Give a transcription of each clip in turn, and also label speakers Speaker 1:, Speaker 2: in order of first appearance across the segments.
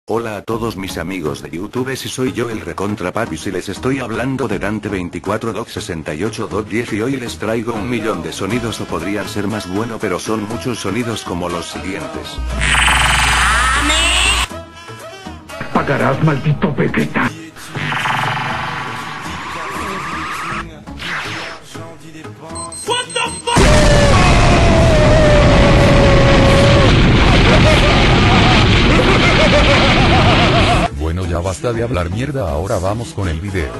Speaker 1: Hola a todos mis amigos de YouTube, si soy yo el recontra papi, si les estoy hablando de Dante 24.68.10 y hoy les traigo un millón de sonidos, o podrían ser más bueno, pero son muchos sonidos como los siguientes.
Speaker 2: Pagarás, maldito Vegeta.
Speaker 3: What the fuck?
Speaker 4: Bueno, ya basta de hablar mierda, ahora vamos con el video.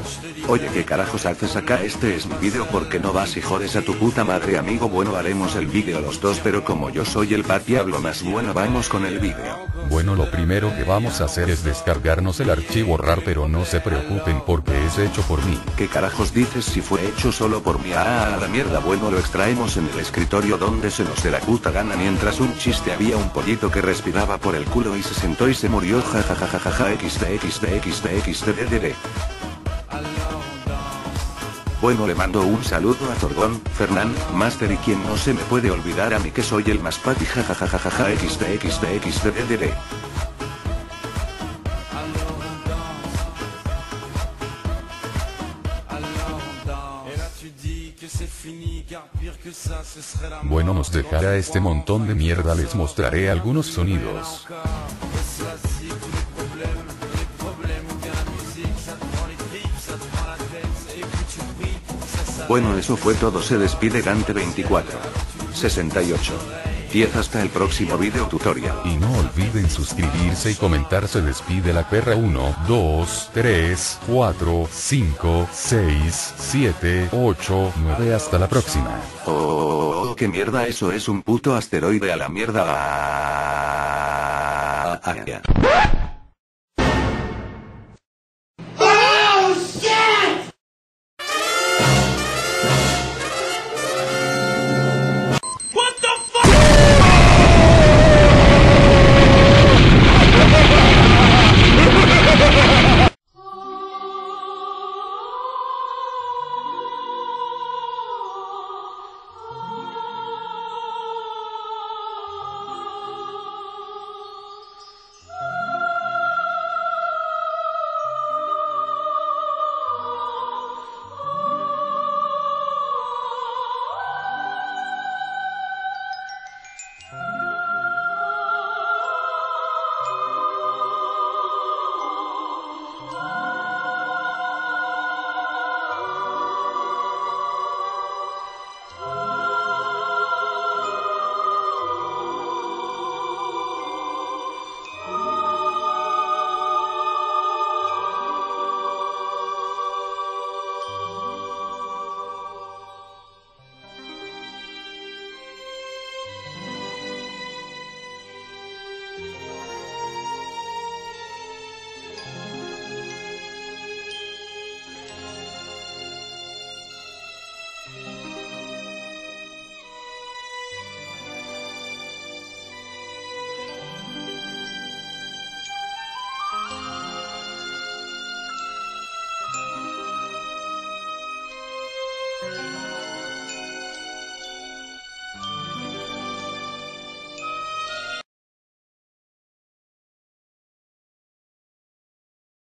Speaker 1: Oye, ¿qué carajos haces acá? Este es mi video, ¿por qué no vas y jodes a tu puta madre, amigo? Bueno, haremos el video los dos, pero como yo soy el papi hablo más, bueno, vamos con el video.
Speaker 4: Bueno, lo primero que vamos a hacer es descargarnos el archivo RAR, pero no se preocupen porque es hecho por mí.
Speaker 1: ¿Qué carajos dices si fue hecho solo por mí? Ah, la mierda. Bueno, lo extraemos en el escritorio donde se nos dé la puta gana. Mientras un chiste, había un pollito que respiraba por el culo y se sentó y se murió, jajajajaja, xd. Bueno, le mando un saludo a Zordón, Fernán, Master y quien no se me puede olvidar a mí que soy el más papi, jajajajaja, xd.
Speaker 4: Bueno, nos dejará este montón de mierda, les mostraré algunos sonidos.
Speaker 1: Bueno, eso fue todo, se despide Dante 24.68.10 hasta el próximo video tutorial.
Speaker 4: Y no olviden suscribirse y comentar. Se despide la perra 1, 2, 3, 4, 5, 6, 7, 8, 9 hasta la próxima.
Speaker 1: Oh, qué mierda, eso es un puto asteroide a la mierda.